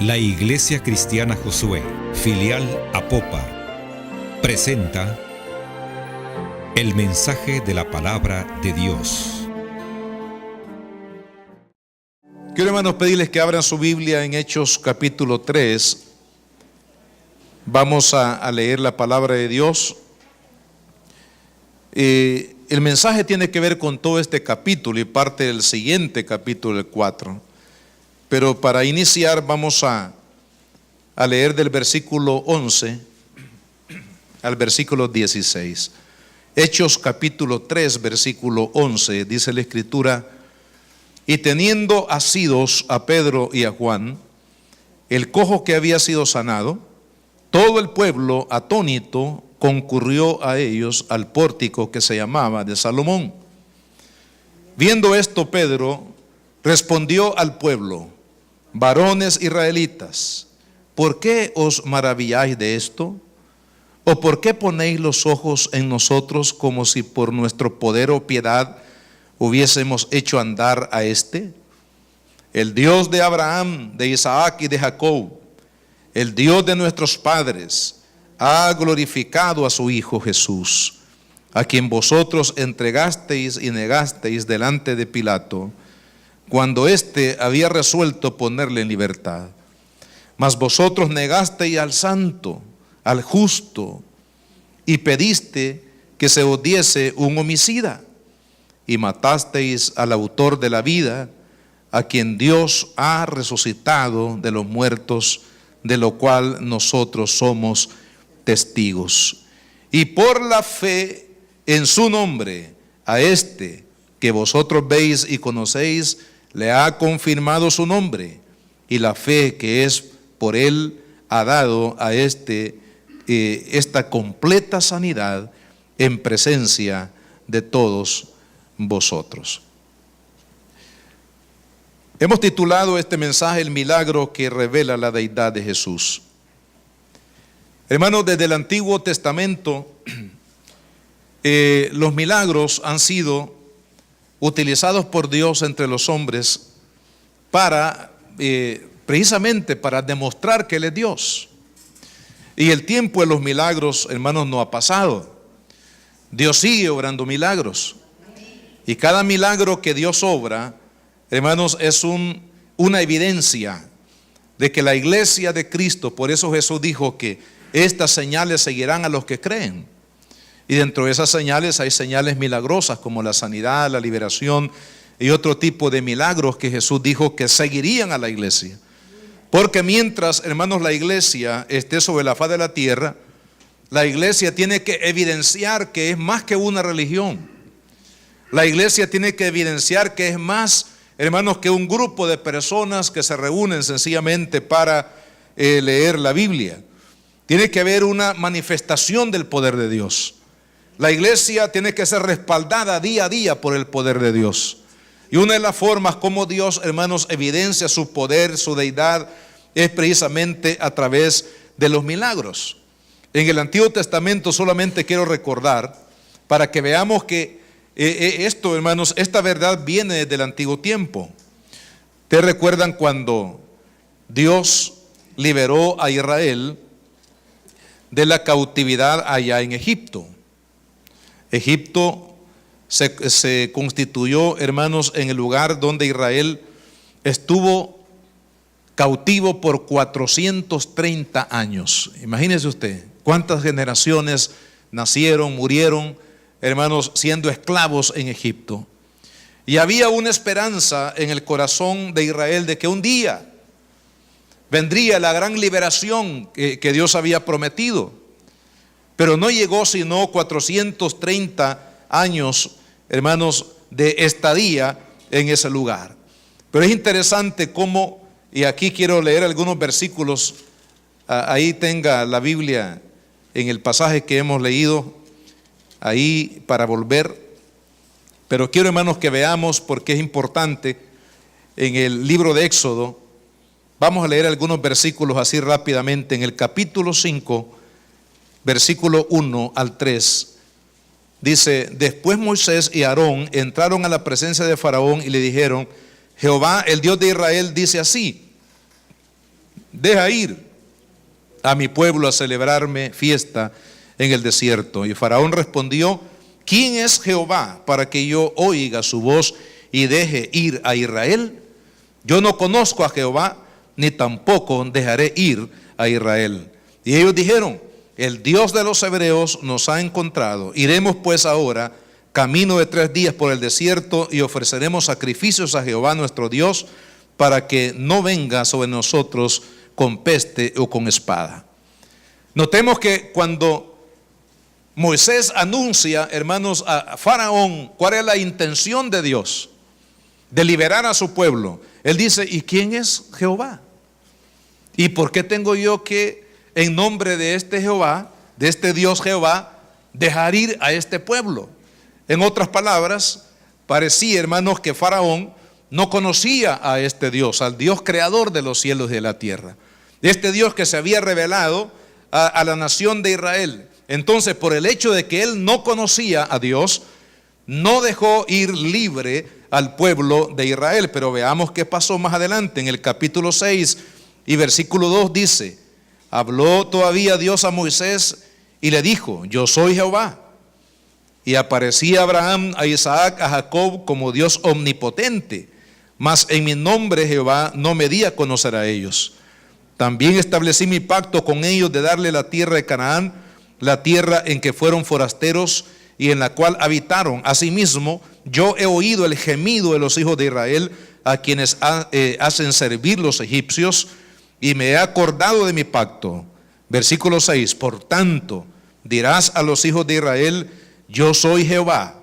La Iglesia Cristiana Josué, filial Apopa, presenta el mensaje de la palabra de Dios. Quiero, hermanos, pedirles que abran su Biblia en Hechos capítulo 3. Vamos a leer la palabra de Dios. El mensaje tiene que ver con todo este capítulo y parte del siguiente capítulo, el 4. Pero para iniciar vamos a leer del versículo 11 al versículo 16. Hechos capítulo 3, versículo 11, dice la Escritura: y teniendo asidos a Pedro y a Juan, el cojo que había sido sanado, todo el pueblo atónito concurrió a ellos al pórtico que se llamaba de Salomón. Viendo esto, Pedro respondió al pueblo: varones israelitas, ¿por qué os maravilláis de esto? ¿O por qué ponéis los ojos en nosotros como si por nuestro poder o piedad hubiésemos hecho andar a este? El Dios de Abraham, de Isaac y de Jacob, el Dios de nuestros padres, ha glorificado a su Hijo Jesús, a quien vosotros entregasteis y negasteis delante de Pilato, cuando éste había resuelto ponerle en libertad. Mas vosotros negasteis al santo, al justo, y pediste que se os diese un homicida, y matasteis al autor de la vida, a quien Dios ha resucitado de los muertos, de lo cual nosotros somos testigos. Y por la fe en su nombre, a este que vosotros veis y conocéis, le ha confirmado su nombre, y la fe que es por él ha dado a esta completa sanidad en presencia de todos vosotros. Hemos titulado este mensaje "El milagro que revela la deidad de Jesús". Hermanos, desde el Antiguo Testamento los milagros han sido utilizados por Dios entre los hombres para precisamente para demostrar que Él es Dios. Y el tiempo de los milagros, hermanos, no ha pasado. Dios sigue obrando milagros. Y cada milagro que Dios obra, hermanos, es una evidencia de que la iglesia de Cristo, por eso Jesús dijo que estas señales seguirán a los que creen. Y dentro de esas señales hay señales milagrosas como la sanidad, la liberación y otro tipo de milagros que Jesús dijo que seguirían a la iglesia. Porque mientras, hermanos, la iglesia esté sobre la faz de la tierra, la iglesia tiene que evidenciar que es más que una religión. La iglesia tiene que evidenciar que es más, hermanos, que un grupo de personas que se reúnen sencillamente para leer la Biblia. Tiene que haber una manifestación del poder de Dios. La iglesia tiene que ser respaldada día a día por el poder de Dios. Y una de las formas como Dios, hermanos, evidencia su poder, su deidad, es precisamente a través de los milagros. En el Antiguo Testamento solamente quiero recordar, para que veamos que esto, hermanos, esta verdad viene desde el antiguo tiempo. ¿Ustedes recuerdan cuando Dios liberó a Israel de la cautividad allá en Egipto? Egipto se constituyó, hermanos, en el lugar donde Israel estuvo cautivo por 430 años. Imagínese usted cuántas generaciones nacieron, murieron, hermanos, siendo esclavos en Egipto. Y había una esperanza en el corazón de Israel de que un día vendría la gran liberación que Dios había prometido. Pero no llegó sino 430 años, hermanos, de estadía en ese lugar. Pero es interesante cómo, y aquí quiero leer algunos versículos, ahí tenga la Biblia en el pasaje que hemos leído, ahí para volver. Pero quiero, hermanos, que veamos porque es importante en el libro de Éxodo. Vamos a leer algunos versículos así rápidamente. En el capítulo 5, versículo 1 al 3, dice: después Moisés y Aarón entraron a la presencia de Faraón y le dijeron: Jehová, el Dios de Israel, dice así: deja ir a mi pueblo a celebrarme fiesta en el desierto. Y Faraón respondió: ¿quién es Jehová para que yo oiga su voz y deje ir a Israel? Yo no conozco a Jehová, ni tampoco dejaré ir a Israel. Y ellos dijeron: el Dios de los hebreos nos ha encontrado. Iremos pues ahora camino de 3 días por el desierto y ofreceremos sacrificios a Jehová nuestro Dios, para que no venga sobre nosotros con peste o con espada. Notemos que cuando Moisés anuncia, hermanos, a Faraón cuál es la intención de Dios de liberar a su pueblo, él dice: ¿y quién es Jehová? ¿Y por qué tengo yo que, en nombre de este Jehová, de este Dios Jehová, dejar ir a este pueblo? En otras palabras, parecía, hermanos, que Faraón no conocía a este Dios, al Dios creador de los cielos y de la tierra, este Dios que se había revelado a la nación de Israel. Entonces, por el hecho de que él no conocía a Dios, no dejó ir libre al pueblo de Israel. Pero veamos qué pasó más adelante. En el capítulo 6 y versículo 2 dice: habló todavía Dios a Moisés y le dijo: yo soy Jehová. Y aparecía a Abraham, a Isaac, a Jacob como Dios omnipotente, mas en mi nombre Jehová no me di a conocer a ellos. También establecí mi pacto con ellos de darle la tierra de Canaán, la tierra en que fueron forasteros y en la cual habitaron. Asimismo, yo he oído el gemido de los hijos de Israel, a quienes hacen servir los egipcios, y me he acordado de mi pacto. Versículo 6: por tanto, dirás a los hijos de Israel: yo soy Jehová,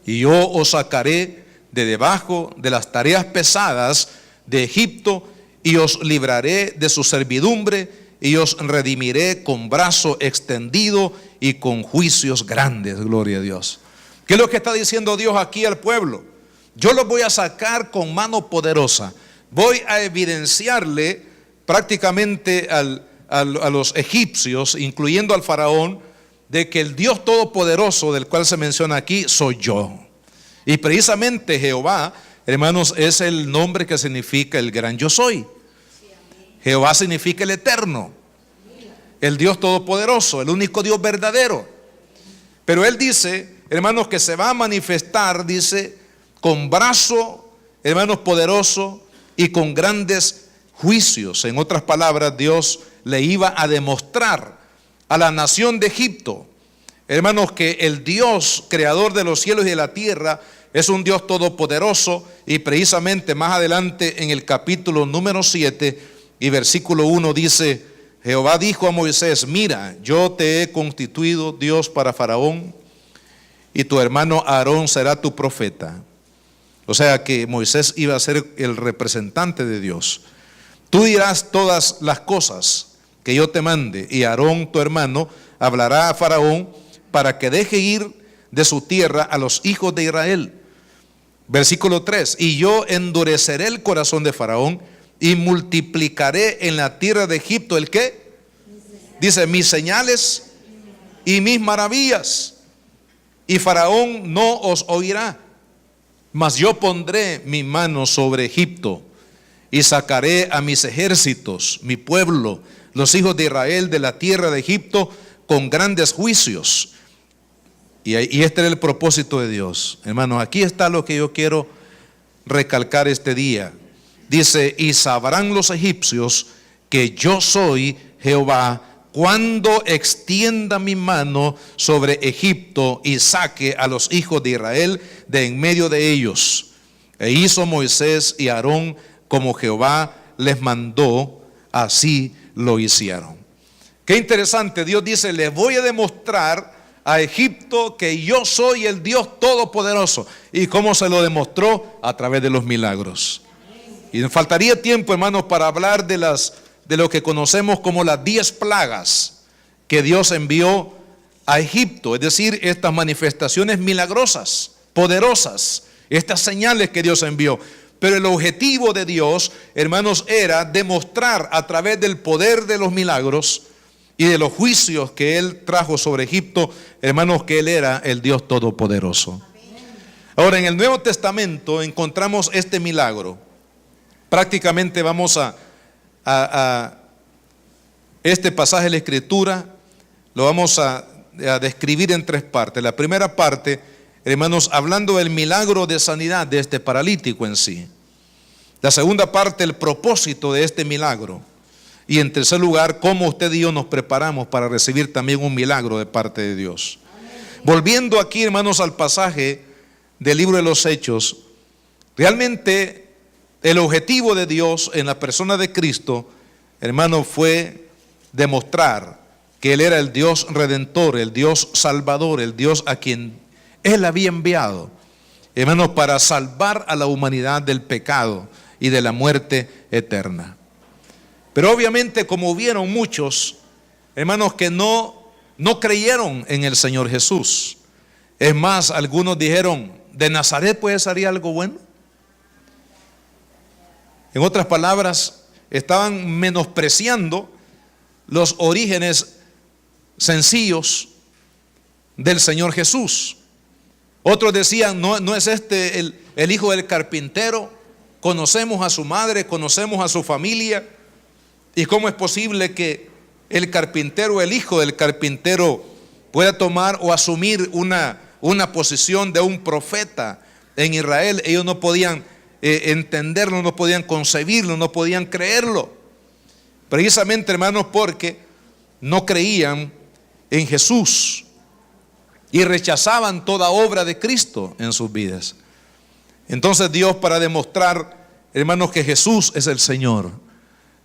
y yo os sacaré de debajo de las tareas pesadas de Egipto, y os libraré de su servidumbre, y os redimiré con brazo extendido y con juicios grandes. Gloria a Dios. ¿Qué es lo que está diciendo Dios aquí al pueblo? Yo los voy a sacar con mano poderosa. Voy a evidenciarle prácticamente a los egipcios, incluyendo al faraón, de que el Dios todopoderoso del cual se menciona aquí soy yo. Y precisamente Jehová, hermanos, es el nombre que significa el gran yo soy. Jehová significa el eterno, el Dios todopoderoso, el único Dios verdadero. Pero él dice, hermanos, que se va a manifestar, dice, con brazo, hermanos, poderoso y con grandes juicios. En otras palabras, Dios le iba a demostrar a la nación de Egipto, hermanos, que el Dios creador de los cielos y de la tierra es un Dios todopoderoso. Y precisamente más adelante en el capítulo número 7 y versículo 1 dice: Jehová dijo a Moisés: mira, yo te he constituido Dios para Faraón, y tu hermano Aarón será tu profeta. O sea que Moisés iba a ser el representante de Dios. Tú dirás todas las cosas que yo te mande, y Aarón tu hermano hablará a Faraón para que deje ir de su tierra a los hijos de Israel. Versículo 3: y yo endureceré el corazón de Faraón y multiplicaré en la tierra de Egipto ¿el qué? Dice: mis señales y mis maravillas, y Faraón no os oirá. Mas yo pondré mi mano sobre Egipto y sacaré a mis ejércitos, mi pueblo, los hijos de Israel, de la tierra de Egipto con grandes juicios. Y este era el propósito de Dios. Hermanos, aquí está lo que yo quiero recalcar este día. Dice: y sabrán los egipcios que yo soy Jehová cuando extienda mi mano sobre Egipto y saque a los hijos de Israel de en medio de ellos. E hizo Moisés y Aarón como Jehová les mandó, así lo hicieron. Qué interesante. Dios dice: le voy a demostrar a Egipto que yo soy el Dios todopoderoso. ¿Y cómo se lo demostró? A través de los milagros. Y nos faltaría tiempo, hermanos, para hablar de lo que conocemos como las 10 plagas que Dios envió a Egipto. Es decir, estas manifestaciones milagrosas, poderosas, estas señales que Dios envió. Pero el objetivo de Dios, hermanos, era demostrar a través del poder de los milagros y de los juicios que Él trajo sobre Egipto, hermanos, que Él era el Dios todopoderoso. Ahora, en el Nuevo Testamento encontramos este milagro. Prácticamente vamos a a este pasaje de la Escritura, lo vamos a describir en tres partes. La primera parte, hermanos, hablando del milagro de sanidad de este paralítico en sí. La segunda parte, el propósito de este milagro. Y en tercer lugar, cómo usted y yo nos preparamos para recibir también un milagro de parte de Dios. Volviendo aquí, hermanos, al pasaje del libro de los Hechos, realmente el objetivo de Dios en la persona de Cristo, hermanos, fue demostrar que Él era el Dios redentor, el Dios salvador, el Dios a quien Él había enviado, hermanos, para salvar a la humanidad del pecado y de la muerte eterna. Pero obviamente, como hubieron muchos, hermanos, que no creyeron en el Señor Jesús. Es más, algunos dijeron, ¿de Nazaret puede salir algo bueno? En otras palabras, estaban menospreciando los orígenes sencillos del Señor Jesús. Otros decían, no es este el hijo del carpintero, conocemos a su madre, conocemos a su familia, y cómo es posible que el carpintero, el hijo del carpintero, pueda tomar o asumir una posición de un profeta en Israel. Ellos no podían entenderlo, no podían concebirlo, no podían creerlo, precisamente, hermanos, porque no creían en Jesús y rechazaban toda obra de Cristo en sus vidas. Entonces Dios, para demostrar, hermanos, que Jesús es el Señor,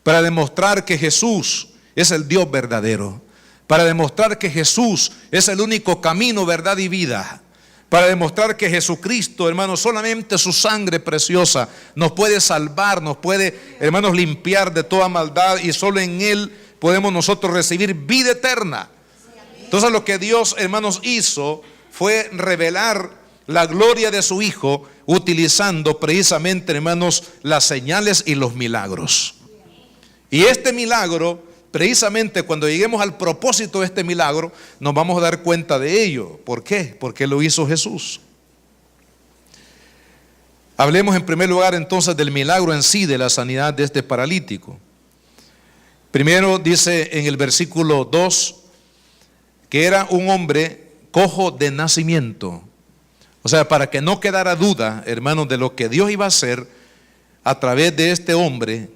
para demostrar que Jesús es el Dios verdadero, para demostrar que Jesús es el único camino, verdad y vida, para demostrar que Jesucristo, hermanos, solamente su sangre preciosa nos puede salvar, nos puede, hermanos, limpiar de toda maldad, y solo en Él podemos nosotros recibir vida eterna. Entonces lo que Dios, hermanos, hizo fue revelar la gloria de su Hijo, utilizando precisamente, hermanos, las señales y los milagros. Y este milagro, precisamente cuando lleguemos al propósito de este milagro, nos vamos a dar cuenta de ello. ¿Por qué? Porque lo hizo Jesús. Hablemos en primer lugar entonces del milagro en sí, de la sanidad de este paralítico. Primero dice en el versículo 2 que era un hombre cojo de nacimiento. O sea, para que no quedara duda, hermanos, de lo que Dios iba a hacer a través de este hombre,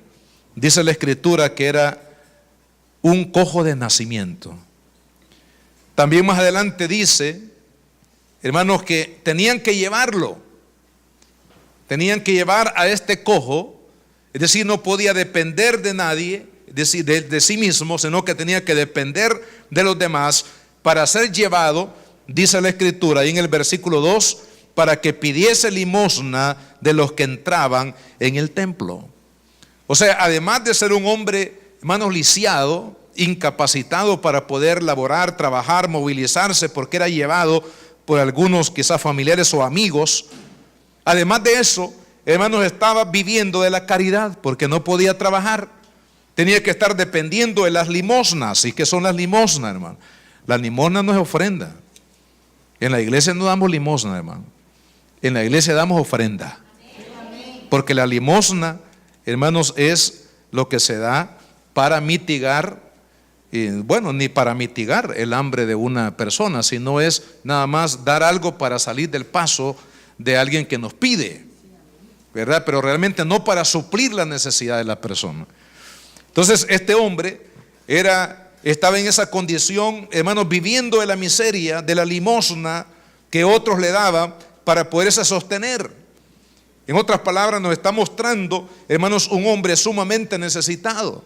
dice la Escritura que era un cojo de nacimiento. También más adelante dice, hermanos, que tenían que llevarlo. Tenían que llevar a este cojo, es decir, no podía depender de nadie, de sí mismo, sino que tenía que depender de los demás para ser llevado, dice la Escritura, ahí en el versículo 2, para que pidiese limosna de los que entraban en el templo. O sea, además de ser un hombre, hermanos, lisiado, incapacitado para poder laborar, trabajar, movilizarse, porque era llevado por algunos quizás familiares o amigos, además de eso, hermanos, estaba viviendo de la caridad, porque no podía trabajar, tenía que estar dependiendo de las limosnas. ¿Y qué son las limosnas, hermano? La limosna no es ofrenda. En la iglesia no damos limosna, hermano. En la iglesia damos ofrenda. Porque la limosna, hermanos, es lo que se da para mitigar, bueno, ni para mitigar el hambre de una persona, sino es nada más dar algo para salir del paso de alguien que nos pide, ¿verdad? Pero realmente no para suplir la necesidad de la persona. Entonces este hombre estaba en esa condición, hermanos, viviendo de la miseria, de la limosna que otros le daban para poderse sostener. En otras palabras, nos está mostrando, hermanos, un hombre sumamente necesitado.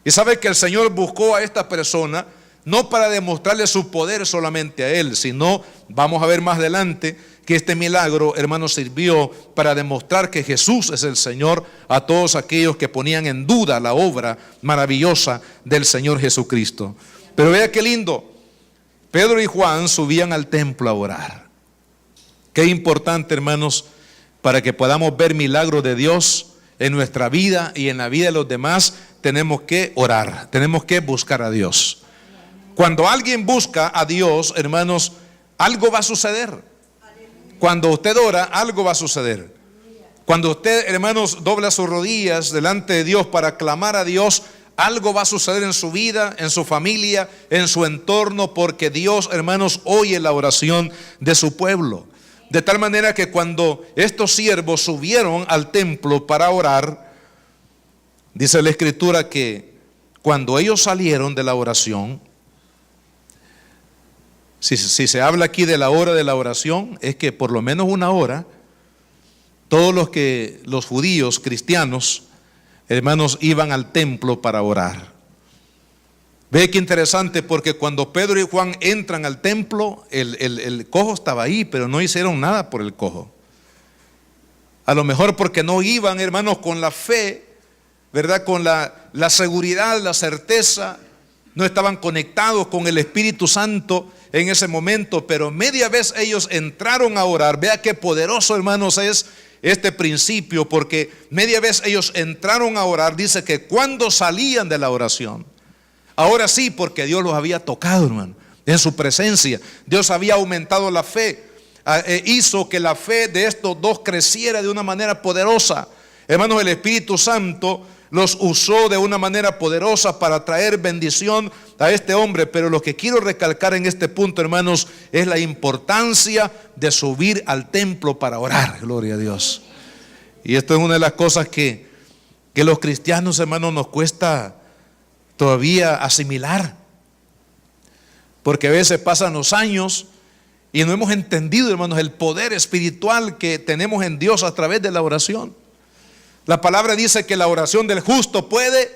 Y sabe que el Señor buscó a esta persona no para demostrarle su poder solamente a él, sino, vamos a ver más adelante, que este milagro, hermanos, sirvió para demostrar que Jesús es el Señor a todos aquellos que ponían en duda la obra maravillosa del Señor Jesucristo. Pero vea qué lindo, Pedro y Juan subían al templo a orar. Qué importante, hermanos, para que podamos ver milagros de Dios en nuestra vida y en la vida de los demás, tenemos que orar, tenemos que buscar a Dios. Cuando alguien busca a Dios, hermanos, algo va a suceder. Cuando usted ora, algo va a suceder. Cuando usted, hermanos, dobla sus rodillas delante de Dios para clamar a Dios, algo va a suceder en su vida, en su familia, en su entorno, porque Dios, hermanos, oye la oración de su pueblo. De tal manera que cuando estos siervos subieron al templo para orar, dice la Escritura que cuando ellos salieron de la oración, si se habla aquí de la hora de la oración, es que por lo menos una hora, todos los judíos cristianos, hermanos, iban al templo para orar. Ve qué interesante, porque cuando Pedro y Juan entran al templo, el cojo estaba ahí, pero no hicieron nada por el cojo. A lo mejor porque no iban, hermanos, con la fe, ¿verdad? Con la seguridad, la certeza. No estaban conectados con el Espíritu Santo en ese momento, pero media vez ellos entraron a orar. Vea qué poderoso, hermanos, es este principio, porque media vez ellos entraron a orar. Dice que cuando salían de la oración, ahora sí, porque Dios los había tocado, hermano, en su presencia. Dios había aumentado la fe, hizo que la fe de estos dos creciera de una manera poderosa. Hermanos, el Espíritu Santo los usó de una manera poderosa para traer bendición a este hombre. Pero lo que quiero recalcar en este punto, hermanos, es la importancia de subir al templo para orar. Gloria a Dios. Y esto es una de las cosas que los cristianos, hermanos, nos cuesta todavía asimilar, porque a veces pasan los años y no hemos entendido, hermanos, el poder espiritual que tenemos en Dios a través de la oración. La palabra dice que la oración del justo puede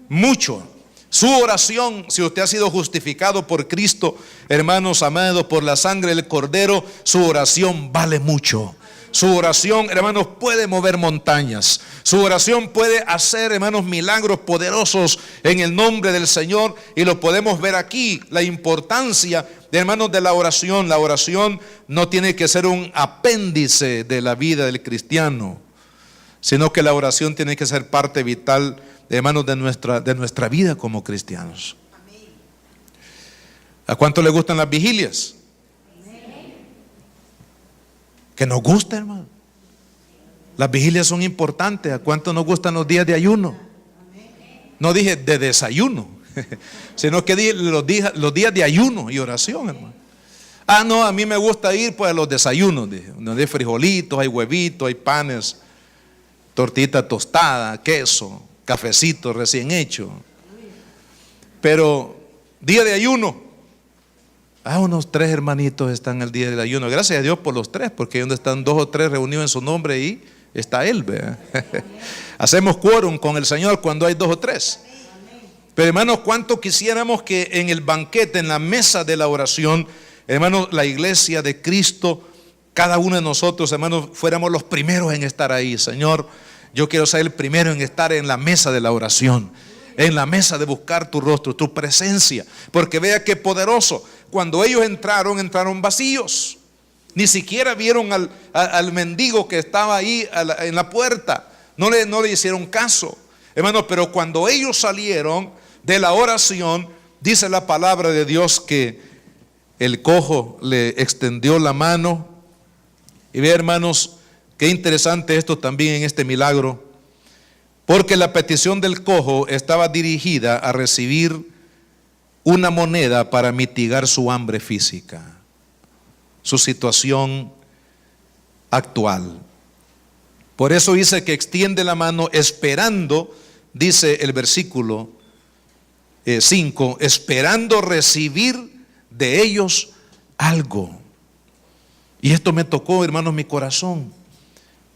mucho. Su oración, si usted ha sido justificado por Cristo, hermanos amados, por la sangre del Cordero, su oración vale mucho. Su oración, hermanos, puede mover montañas. Su oración puede hacer, hermanos, milagros poderosos en el nombre del Señor. Y lo podemos ver aquí, la importancia, hermanos, de la oración. La oración no tiene que ser un apéndice de la vida del cristiano, sino que la oración tiene que ser parte vital, hermanos, de nuestra vida como cristianos. ¿A cuánto le gustan las vigilias? Que nos gusta, hermano. Las vigilias son importantes. ¿A cuánto nos gustan los días de ayuno? No dije de desayuno, sino que dije los días de ayuno y oración, hermano. Ah, no, a mí me gusta ir pues a los desayunos, dije, donde hay frijolitos, hay huevitos, hay panes, tortita tostada, queso, cafecito recién hecho. Pero día de ayuno, unos 3 hermanitos están el día del ayuno. Gracias a Dios por los 3, porque donde están 2 o 3 reunidos en su nombre, y está Él, ¿verdad? Hacemos quórum con el Señor cuando hay 2 o 3. Pero hermanos, cuánto quisiéramos que en el banquete, en la mesa de la oración, hermanos, la iglesia de Cristo, cada uno de nosotros, hermanos, fuéramos los primeros en estar ahí. Señor, yo quiero ser el primero en estar en la mesa de la oración, en la mesa de buscar tu rostro, tu presencia. Porque vea qué poderoso. Cuando ellos entraron vacíos. Ni siquiera vieron al mendigo que estaba ahí en la puerta. No le hicieron caso, hermanos. Pero cuando ellos salieron de la oración, dice la palabra de Dios que el cojo le extendió la mano. Y ve, hermanos, qué interesante esto también en este milagro, porque la petición del cojo estaba dirigida a recibir una moneda para mitigar su hambre física, su situación actual. Por eso dice que extiende la mano esperando, dice el versículo 5, esperando recibir de ellos algo. Y esto me tocó, hermanos, mi corazón,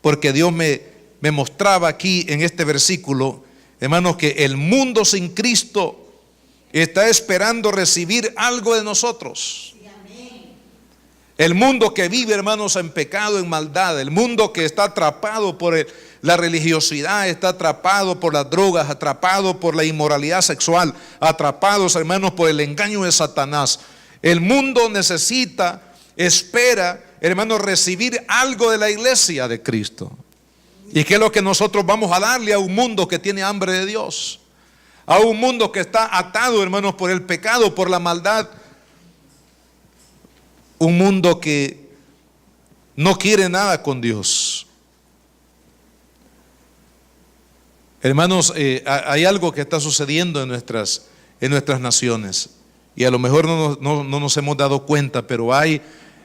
porque Dios me mostraba aquí en este versículo, hermanos, que el mundo sin Cristo está esperando recibir algo de nosotros. El mundo que vive, hermanos, en pecado, en maldad, el mundo que está atrapado por la religiosidad, está atrapado por las drogas, atrapado por la inmoralidad sexual, atrapados, hermanos, por el engaño de Satanás. El mundo necesita, espera, hermanos, recibir algo de la iglesia de Cristo. ¿Y qué es lo que nosotros vamos a darle a un mundo que tiene hambre de Dios? A un mundo que está atado, hermanos, por el pecado, por la maldad. Un mundo que no quiere nada con Dios. Hermanos, hay algo que está sucediendo en nuestras naciones, y a lo mejor no nos hemos dado cuenta, pero hay,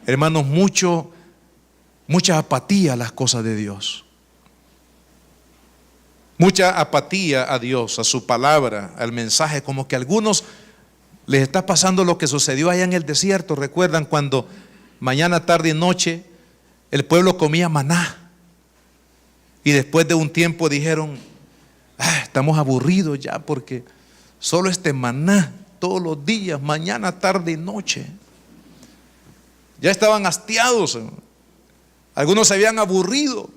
hermanos, mucha apatía a las cosas de Dios. Mucha apatía a Dios, a su palabra, al mensaje, como que a algunos les está pasando lo que sucedió allá en el desierto. ¿Recuerdan cuando mañana, tarde y noche el pueblo comía maná? Y después de un tiempo dijeron, estamos aburridos ya porque solo este maná todos los días, mañana, tarde y noche. Ya estaban hastiados. Algunos se habían aburrido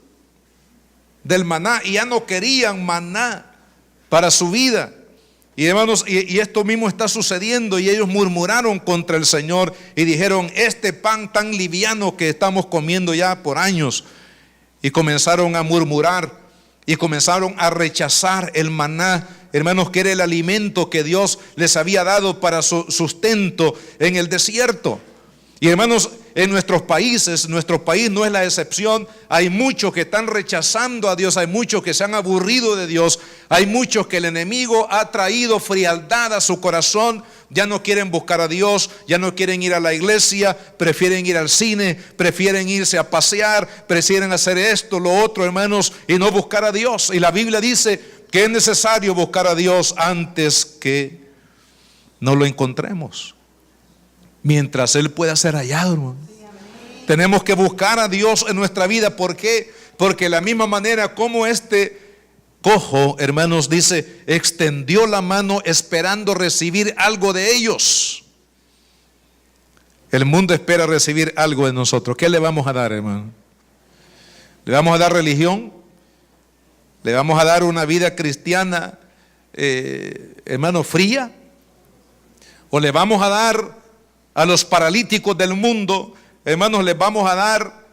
del maná y ya no querían maná para su vida. Y hermanos, y esto mismo está sucediendo, y ellos murmuraron contra el Señor y dijeron, este pan tan liviano que estamos comiendo ya por años, y comenzaron a murmurar y comenzaron a rechazar el maná, hermanos, que era el alimento que Dios les había dado para su sustento en el desierto. Y hermanos, en nuestro país no es la excepción. Hay muchos que están rechazando a Dios, hay muchos que se han aburrido de Dios, hay muchos que el enemigo ha traído frialdad a su corazón. Ya no quieren buscar a Dios, ya no quieren ir a la iglesia, prefieren ir al cine, prefieren irse a pasear, prefieren hacer esto, lo otro, hermanos, y no buscar a Dios. Y la Biblia dice que es necesario buscar a Dios antes que no lo encontremos, mientras Él pueda ser hallado, hermano. Tenemos que buscar a Dios en nuestra vida. ¿Por qué? Porque de la misma manera como este cojo, hermanos, dice, extendió la mano esperando recibir algo de ellos. El mundo espera recibir algo de nosotros. ¿Qué le vamos a dar, hermano? ¿Le vamos a dar religión? ¿Le vamos a dar una vida cristiana, hermano, fría? ¿O le vamos a dar a los paralíticos del mundo, hermanos, les vamos a dar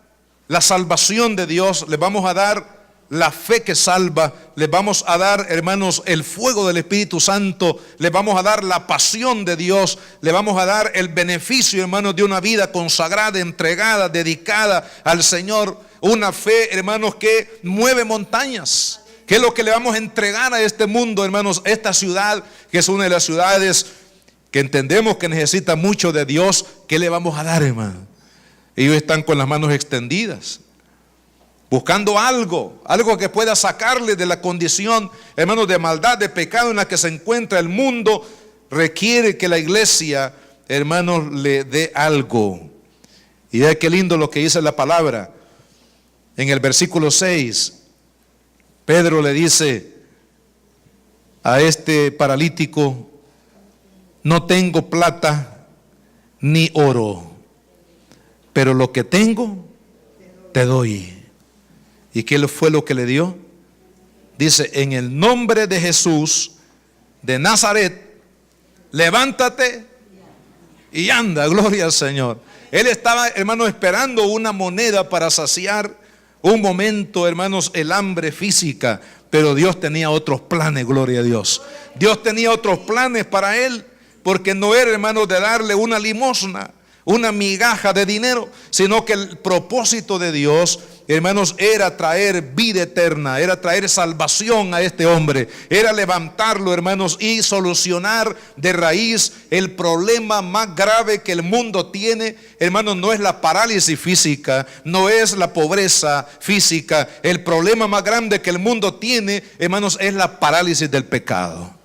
la salvación de Dios, les vamos a dar la fe que salva, les vamos a dar, hermanos, el fuego del Espíritu Santo, les vamos a dar la pasión de Dios, les vamos a dar el beneficio, hermanos, de una vida consagrada, entregada, dedicada al Señor, una fe, hermanos, que mueve montañas? ¿Qué es lo que le vamos a entregar a este mundo, hermanos? Esta ciudad, que es una de las ciudades que entendemos que necesita mucho de Dios, ¿qué le vamos a dar, hermano? Ellos están con las manos extendidas, buscando algo que pueda sacarle de la condición, hermanos, de maldad, de pecado en la que se encuentra el mundo. Requiere que la iglesia, hermanos, le dé algo. Y vea qué lindo lo que dice la palabra. En el versículo 6, Pedro le dice a este paralítico, no tengo plata ni oro, pero lo que tengo te doy. ¿Y qué fue lo que le dio? Dice, en el nombre de Jesús de Nazaret, levántate y anda. Gloria al Señor. Él estaba, hermanos, esperando una moneda para saciar un momento, hermanos, el hambre física, pero Dios tenía otros planes. Gloria a Dios. Dios tenía otros planes para él. Porque no era, hermanos, de darle una limosna, una migaja de dinero, sino que el propósito de Dios, hermanos, era traer vida eterna, era traer salvación a este hombre, era levantarlo, hermanos, y solucionar de raíz el problema más grave que el mundo tiene. Hermanos, no es la parálisis física, no es la pobreza física. El problema más grande que el mundo tiene, hermanos, es la parálisis del pecado.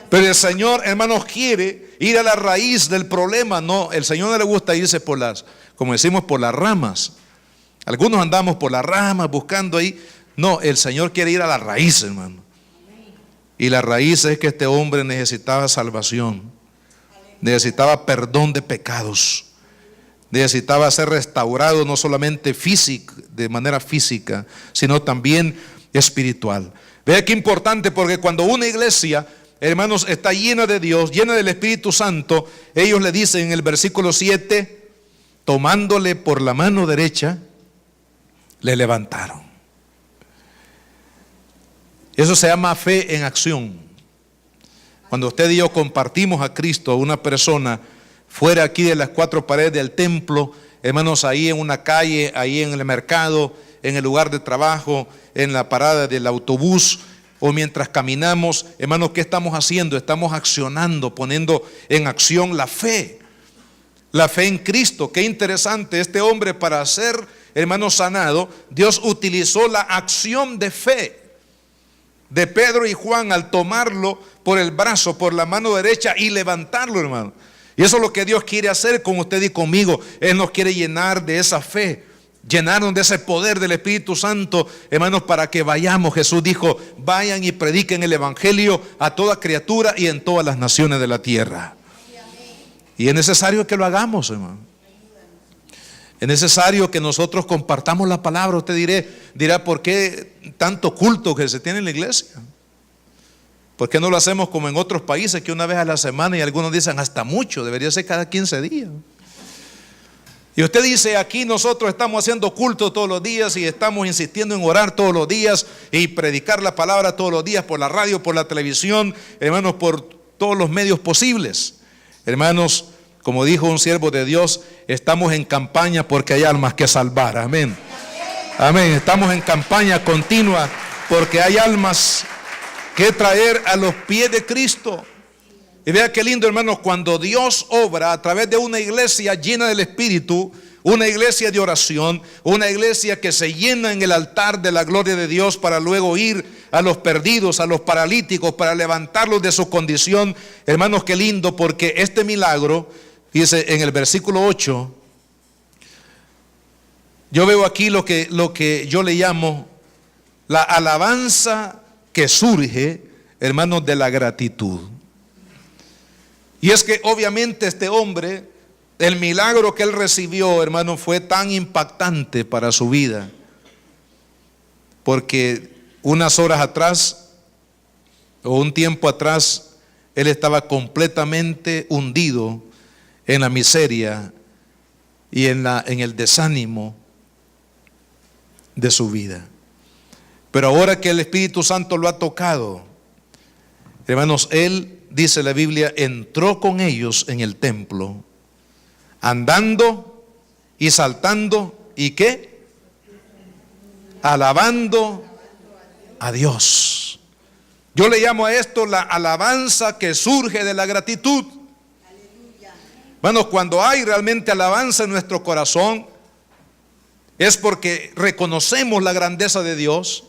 Pero el Señor, hermanos, quiere ir a la raíz del problema. No, el Señor no le gusta irse por las, como decimos, por las ramas. Algunos andamos por las ramas buscando ahí. No, el Señor quiere ir a la raíz, hermano. Y la raíz es que este hombre necesitaba salvación, necesitaba perdón de pecados, necesitaba ser restaurado no solamente de manera física, sino también espiritual. Vea qué importante, porque cuando una iglesia, hermanos, está llena de Dios, llena del Espíritu Santo, ellos le dicen en el versículo 7, tomándole por la mano derecha, le levantaron. Eso se llama fe en acción. Cuando usted y yo compartimos a Cristo, a una persona, fuera aquí de las cuatro paredes del templo, hermanos, ahí en una calle, ahí en el mercado, en el lugar de trabajo, en la parada del autobús, o mientras caminamos, hermanos, ¿qué estamos haciendo? Estamos accionando, poniendo en acción la fe en Cristo. Qué interesante, este hombre, para ser, hermano, sanado, Dios utilizó la acción de fe de Pedro y Juan al tomarlo por el brazo, por la mano derecha y levantarlo, hermano. Y eso es lo que Dios quiere hacer con usted y conmigo. Él nos quiere llenar de esa fe, llenarnos de ese poder del Espíritu Santo, hermanos, para que vayamos. Jesús dijo: vayan y prediquen el Evangelio a toda criatura y en todas las naciones de la tierra. Y es necesario que lo hagamos, hermano. Es necesario que nosotros compartamos la palabra. Usted dirá, ¿por qué tanto culto que se tiene en la iglesia? ¿Por qué no lo hacemos como en otros países, que una vez a la semana, y algunos dicen hasta mucho? Debería ser cada 15 días. Y usted dice: aquí nosotros estamos haciendo culto todos los días y estamos insistiendo en orar todos los días y predicar la palabra todos los días por la radio, por la televisión, hermanos, por todos los medios posibles. Hermanos, como dijo un siervo de Dios, estamos en campaña porque hay almas que salvar. Amén. Amén. Estamos en campaña continua porque hay almas que traer a los pies de Cristo. Y vea qué lindo, hermanos, cuando Dios obra a través de una iglesia llena del Espíritu, una iglesia de oración, una iglesia que se llena en el altar de la gloria de Dios para luego ir a los perdidos, a los paralíticos, para levantarlos de su condición. Hermanos, qué lindo, porque este milagro, fíjese en el versículo 8, yo veo aquí lo que yo le llamo la alabanza que surge, hermanos, de la gratitud. Y es que obviamente este hombre, el milagro que él recibió, hermano, fue tan impactante para su vida, porque unas horas atrás, o un tiempo atrás, él estaba completamente hundido en la miseria y en el desánimo de su vida. Pero ahora que el Espíritu Santo lo ha tocado, hermanos, él, dice la Biblia, entró con ellos en el templo, andando y saltando, ¿y qué? Alabando a Dios. Yo le llamo a esto la alabanza que surge de la gratitud. Hermanos, cuando hay realmente alabanza en nuestro corazón, es porque reconocemos la grandeza de Dios,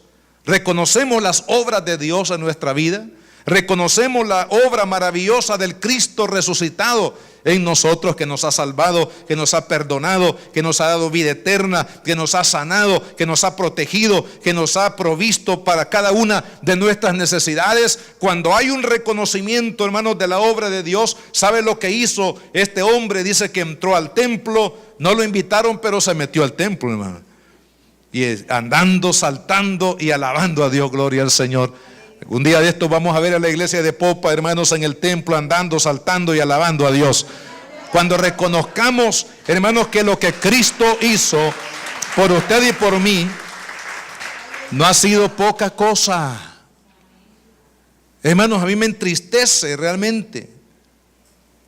reconocemos las obras de Dios en nuestra vida, reconocemos la obra maravillosa del Cristo resucitado en nosotros, que nos ha salvado, que nos ha perdonado, que nos ha dado vida eterna, que nos ha sanado, que nos ha protegido, que nos ha provisto para cada una de nuestras necesidades. Cuando hay un reconocimiento, hermanos, de la obra de Dios, ¿sabe lo que hizo este hombre? Dice que entró al templo, no lo invitaron, pero se metió al templo, hermano, y andando, saltando y alabando a Dios. Gloria al Señor. Un día de estos vamos a ver a la iglesia de Popa, hermanos, en el templo, andando, saltando y alabando a Dios. Cuando reconozcamos, hermanos, que lo que Cristo hizo por usted y por mí no ha sido poca cosa. Hermanos, a mí me entristece realmente.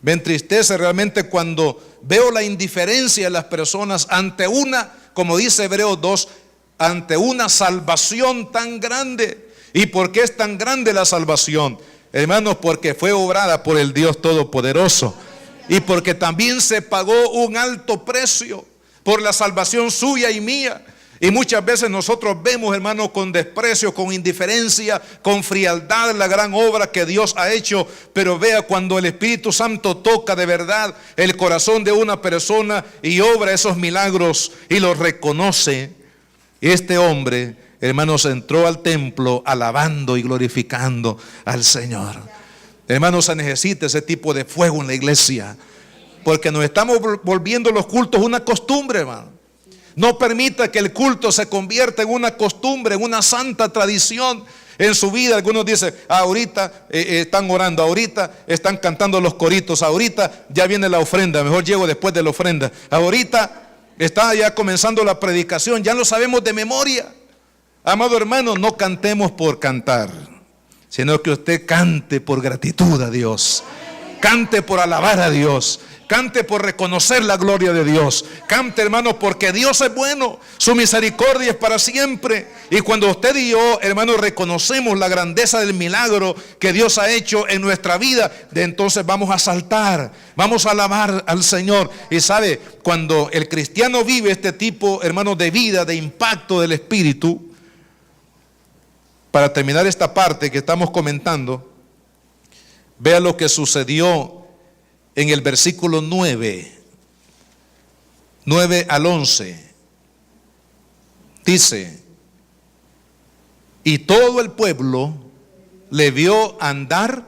Me entristece realmente cuando veo la indiferencia de las personas ante una, como dice Hebreos 2, ante una salvación tan grande. ¿Y por qué es tan grande la salvación? Hermanos, porque fue obrada por el Dios Todopoderoso. Y porque también se pagó un alto precio por la salvación suya y mía. Y muchas veces nosotros vemos, hermanos, con desprecio, con indiferencia, con frialdad la gran obra que Dios ha hecho. Pero vea, cuando el Espíritu Santo toca de verdad el corazón de una persona y obra esos milagros y los reconoce, este hombre, hermanos, entró al templo alabando y glorificando al Señor. Hermanos, se necesita ese tipo de fuego en la iglesia, porque nos estamos volviendo los cultos una costumbre, hermano. No permita que el culto se convierta en una costumbre, en una santa tradición en su vida. Algunos dicen, ahorita están orando, ahorita están cantando los coritos, ahorita ya viene la ofrenda, mejor llego después de la ofrenda, ahorita está ya comenzando la predicación, ya lo sabemos de memoria. Amado hermano, no cantemos por cantar, sino que usted cante por gratitud a Dios, cante por alabar a Dios, Cante por reconocer la gloria de Dios. Cante, hermano, porque Dios es bueno. Su misericordia es para siempre. Y cuando usted y yo, hermano, reconocemos la grandeza del milagro que Dios ha hecho en nuestra vida, de entonces vamos a saltar, vamos a alabar al Señor. Y sabe, cuando el cristiano vive este tipo, hermano, de vida, de impacto del Espíritu, para terminar esta parte que estamos comentando, vea lo que sucedió en el versículo 9 al 11. Dice: y todo el pueblo le vio andar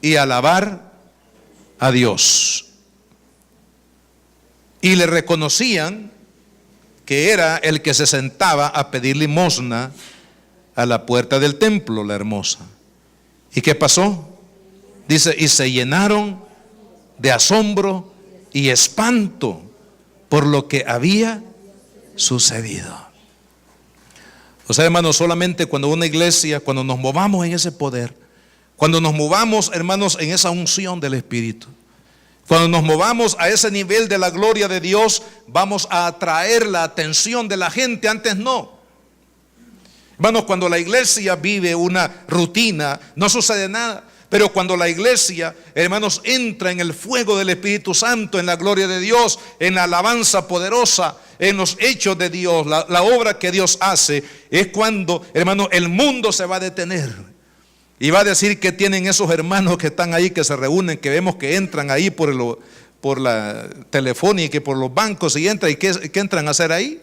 y alabar a Dios, y le reconocían que era el que se sentaba a pedir limosna a la puerta del templo, la hermosa. ¿Y qué pasó? Dice: y se llenaron de asombro y espanto por lo que había sucedido. O sea, hermanos, solamente cuando una iglesia, cuando nos movamos en ese poder, cuando nos movamos, hermanos, en esa unción del Espíritu, cuando nos movamos a ese nivel de la gloria de Dios, vamos a atraer la atención de la gente. Antes no. Hermanos, cuando la iglesia vive una rutina, no sucede nada. Pero cuando la iglesia, hermanos, entra en el fuego del Espíritu Santo, en la gloria de Dios, en la alabanza poderosa, en los hechos de Dios, la obra que Dios hace, es cuando, hermanos, el mundo se va a detener. Y va a decir que tienen esos hermanos que están ahí, que se reúnen, que vemos que entran ahí por la telefónica y por los bancos, y entran, y ¿qué entran a hacer ahí?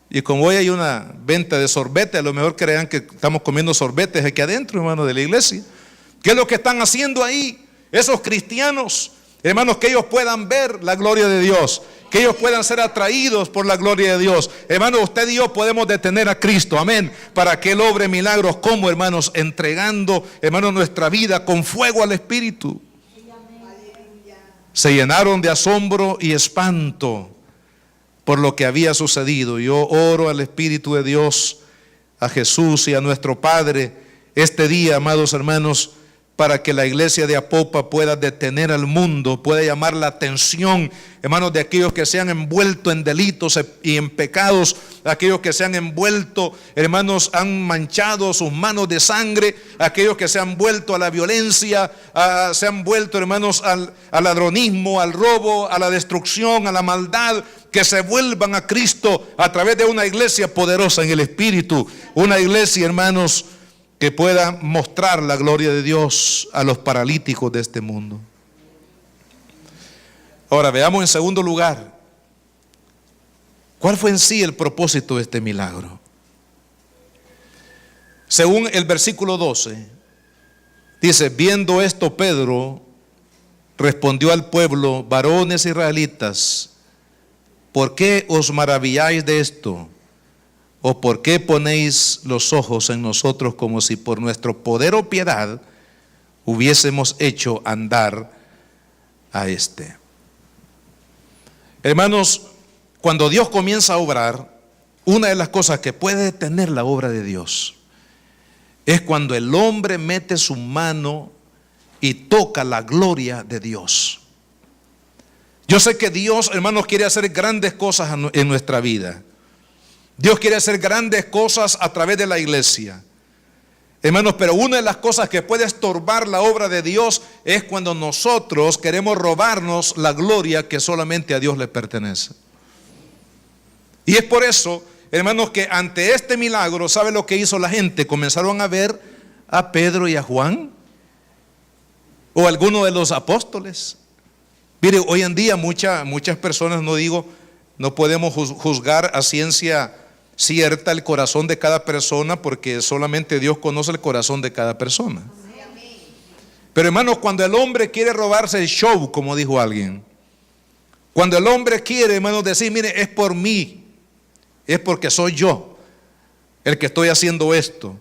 Y como hoy hay una venta de sorbete, a lo mejor crean que estamos comiendo sorbetes aquí adentro, hermanos, de la iglesia. ¿Qué es lo que están haciendo ahí esos cristianos? Hermanos, que ellos puedan ver la gloria de Dios, que ellos puedan ser atraídos por la gloria de Dios. Hermanos, usted y yo podemos detener a Cristo, amén, para que Él obre milagros. Como, hermanos, entregando, hermanos, nuestra vida con fuego al Espíritu. Se llenaron de asombro y espanto por lo que había sucedido. Yo oro al Espíritu de Dios, a Jesús y a nuestro Padre este día, amados hermanos, para que la iglesia de Apopa pueda detener al mundo, pueda llamar la atención, hermanos, de aquellos que se han envuelto en delitos y en pecados, aquellos que se han envuelto, hermanos, han manchado sus manos de sangre, aquellos que se han vuelto a la violencia, se han vuelto, hermanos, al ladronismo, al robo, a la destrucción, a la maldad, que se vuelvan a Cristo a través de una iglesia poderosa en el Espíritu, una iglesia, hermanos, que pueda mostrar la gloria de Dios a los paralíticos de este mundo. Ahora veamos en segundo lugar, ¿cuál fue en sí el propósito de este milagro? Según el versículo 12, dice: viendo esto, Pedro respondió al pueblo: varones israelitas, ¿por qué os maravilláis de esto? ¿O por qué ponéis los ojos en nosotros como si por nuestro poder o piedad hubiésemos hecho andar a este? Hermanos, cuando Dios comienza a obrar, una de las cosas que puede detener la obra de Dios es cuando el hombre mete su mano y toca la gloria de Dios. Yo sé que Dios, hermanos, quiere hacer grandes cosas en nuestra vida. Dios quiere hacer grandes cosas a través de la iglesia, hermanos, pero una de las cosas que puede estorbar la obra de Dios es cuando nosotros queremos robarnos la gloria que solamente a Dios le pertenece. Y es por eso, hermanos, que ante este milagro, ¿sabe lo que hizo la gente? Comenzaron a ver a Pedro y a Juan, o alguno de los apóstoles. Mire, hoy en día muchas personas, no podemos juzgar a ciencia cierta el corazón de cada persona, porque solamente Dios conoce el corazón de cada persona. Pero hermanos, cuando el hombre quiere robarse el show, como dijo alguien, cuando el hombre quiere, hermanos, decir: mire, es por mí, es porque soy yo el que estoy haciendo esto,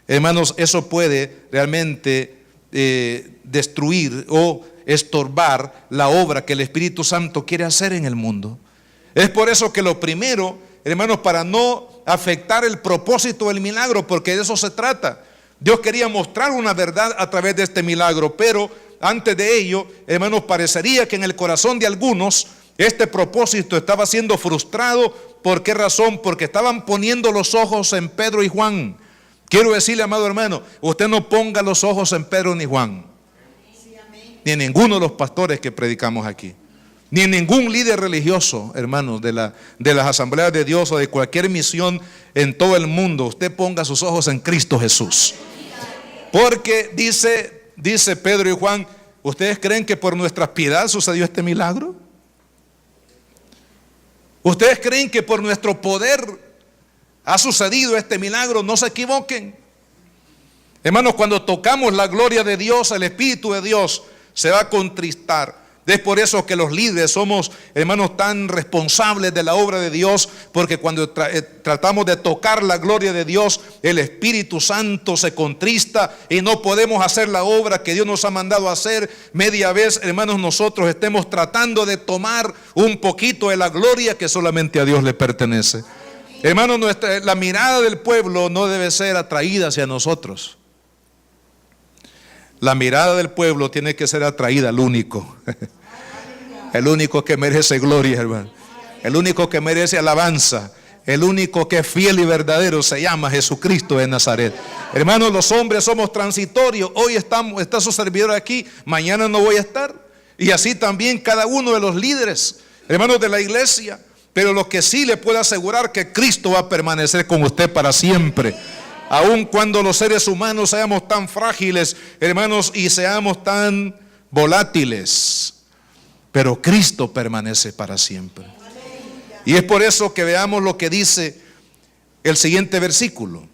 hermanos, eso puede realmente destruir o estorbar la obra que el Espíritu Santo quiere hacer en el mundo. Es por eso que lo primero, hermanos, para no afectar el propósito del milagro, porque de eso se trata. Dios quería mostrar una verdad a través de este milagro, pero antes de ello, hermanos, parecería que en el corazón de algunos este propósito estaba siendo frustrado. ¿Por qué razón? Porque estaban poniendo los ojos en Pedro y Juan. Quiero decirle, amado hermano, usted no ponga los ojos en Pedro ni Juan, ni en ninguno de los pastores que predicamos aquí, ni en ningún líder religioso, hermanos, de las asambleas de Dios o de cualquier misión en todo el mundo. Usted ponga sus ojos en Cristo Jesús. Porque dice Pedro y Juan, ¿ustedes creen que por nuestra piedad sucedió este milagro? ¿Ustedes creen que por nuestro poder ha sucedido este milagro? No se equivoquen. Hermanos, cuando tocamos la gloria de Dios, el Espíritu de Dios se va a contristar. Es por eso que los líderes somos, hermanos, tan responsables de la obra de Dios, porque cuando tratamos de tocar la gloria de Dios, el Espíritu Santo se contrista y no podemos hacer la obra que Dios nos ha mandado a hacer. Media vez, hermanos, nosotros estemos tratando de tomar un poquito de la gloria que solamente a Dios le pertenece. Hermanos, la mirada del pueblo no debe ser atraída hacia nosotros. La mirada del pueblo tiene que ser atraída al único. El único que merece gloria, hermano. El único que merece alabanza. El único que es fiel y verdadero se llama Jesucristo de Nazaret. Hermanos, los hombres somos transitorios. Hoy está su servidor aquí, mañana no voy a estar. Y así también cada uno de los líderes, hermanos de la iglesia. Pero lo que sí le puedo asegurar que Cristo va a permanecer con usted para siempre. Aun cuando los seres humanos seamos tan frágiles, hermanos, y seamos tan volátiles, pero Cristo permanece para siempre. Y es por eso que veamos lo que dice el siguiente versículo.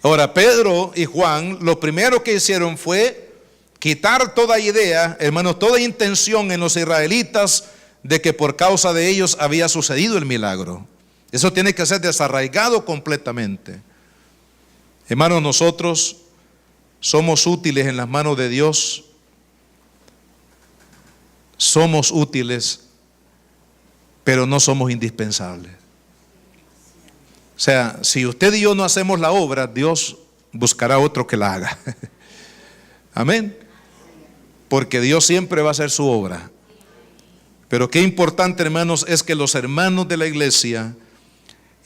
Ahora, Pedro y Juan, lo primero que hicieron fue quitar toda idea, hermanos, toda intención en los israelitas de que por causa de ellos había sucedido el milagro. Eso tiene que ser desarraigado completamente. Hermanos, nosotros somos útiles en las manos de Dios. Somos útiles, pero no somos indispensables. O sea, si usted y yo no hacemos la obra, Dios buscará otro que la haga. Amén. Porque Dios siempre va a hacer su obra. Pero qué importante, hermanos, es que los hermanos de la iglesia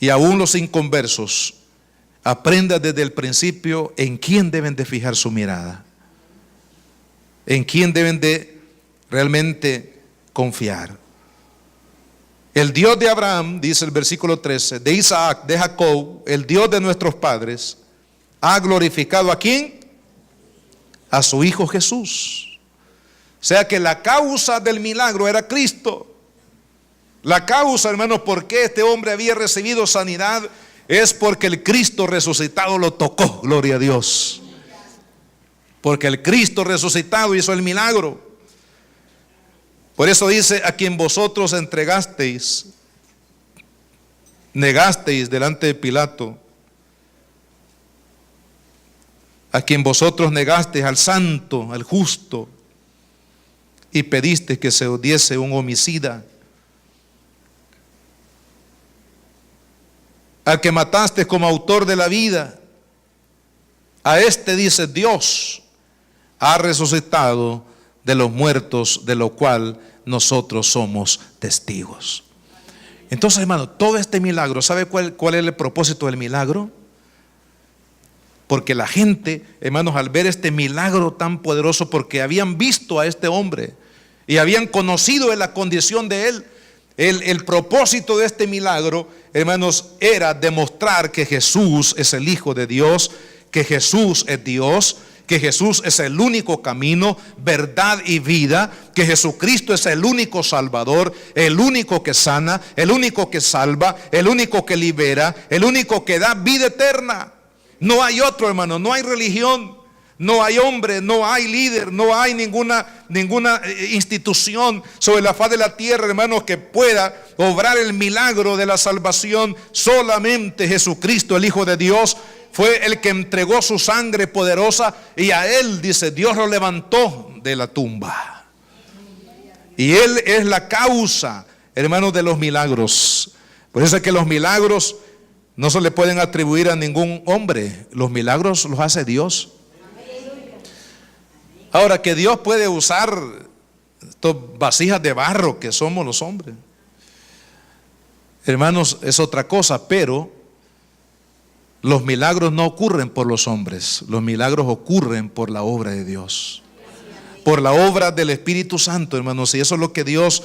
y aún los inconversos aprendan desde el principio en quién deben de fijar su mirada, en quién deben de realmente confiar. El Dios de Abraham, dice el versículo 13, de Isaac, de Jacob, el Dios de nuestros padres, ha glorificado ¿a quién? A su Hijo Jesús. O sea que la causa del milagro era Cristo. La causa, hermanos, por qué este hombre había recibido sanidad es porque el Cristo resucitado lo tocó, gloria a Dios. Porque el Cristo resucitado hizo el milagro. Por eso dice, a quien vosotros negasteis delante de Pilato, a quien vosotros negasteis al santo, al justo, y pediste que se os diese un homicida, al que mataste como autor de la vida, a este dice Dios ha resucitado de los muertos, de lo cual nosotros somos testigos. Entonces, hermano, todo este milagro, ¿sabe cuál es el propósito del milagro? Porque la gente, hermanos, al ver este milagro tan poderoso, porque habían visto a este hombre y habían conocido de la condición de él, el propósito de este milagro, hermanos, era demostrar que Jesús es el Hijo de Dios, que Jesús es Dios, que Jesús es el único camino, verdad y vida, que Jesucristo es el único Salvador, el único que sana, el único que salva, el único que libera, el único que da vida eterna. No hay otro, hermano, no hay religión, no hay hombre, no hay líder, no hay ninguna institución sobre la faz de la tierra, hermanos, que pueda obrar el milagro de la salvación. Solamente Jesucristo, el Hijo de Dios, fue el que entregó su sangre poderosa, y a él, dice, Dios lo levantó de la tumba. Y él es la causa, hermanos, de los milagros. Por eso es que los milagros no se le pueden atribuir a ningún hombre. Los milagros los hace Dios. Ahora, que Dios puede usar estas vasijas de barro que somos los hombres, hermanos, es otra cosa, pero los milagros no ocurren por los hombres, los milagros ocurren por la obra de Dios, por la obra del Espíritu Santo, hermanos, y eso es lo que Dios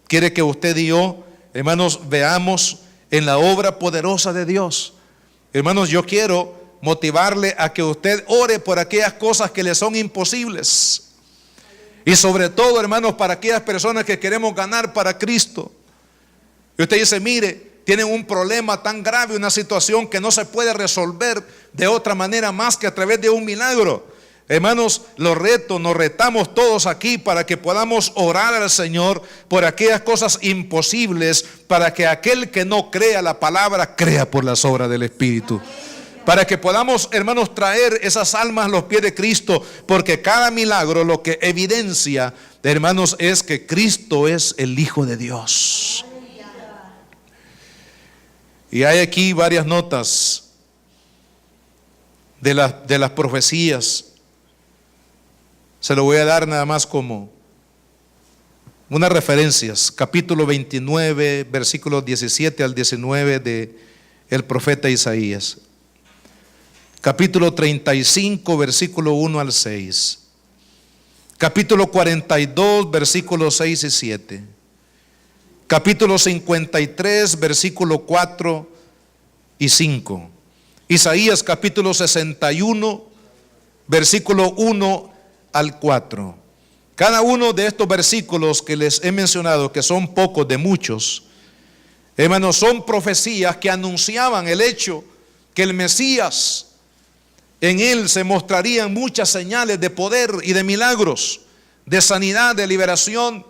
quiere que usted y yo, hermanos, veamos en la obra poderosa de Dios. Hermanos, yo quiero motivarle a que usted ore por aquellas cosas que le son imposibles, y sobre todo, hermanos, para aquellas personas que queremos ganar para Cristo. Y usted dice, mire, tienen un problema tan grave, una situación que no se puede resolver de otra manera más que a través de un milagro. Hermanos, los reto, nos retamos todos aquí para que podamos orar al Señor por aquellas cosas imposibles, para que aquel que no crea la palabra, crea por las obras del Espíritu. Para que podamos, hermanos, traer esas almas a los pies de Cristo, porque cada milagro lo que evidencia, hermanos, es que Cristo es el Hijo de Dios. Y hay aquí varias notas de las profecías. Se lo voy a dar nada más como unas referencias. Capítulo 29, versículos 17 al 19 de el profeta Isaías. Capítulo 35, versículo 1 al 6. Capítulo 42, versículos 6 y 7. Capítulo 53, versículo 4 y 5. Isaías capítulo 61, versículo 1 al 4. Cada uno de estos versículos que les he mencionado, que son pocos de muchos, hermanos, son profecías que anunciaban el hecho que el Mesías, en él se mostrarían muchas señales de poder y de milagros, de sanidad, de liberación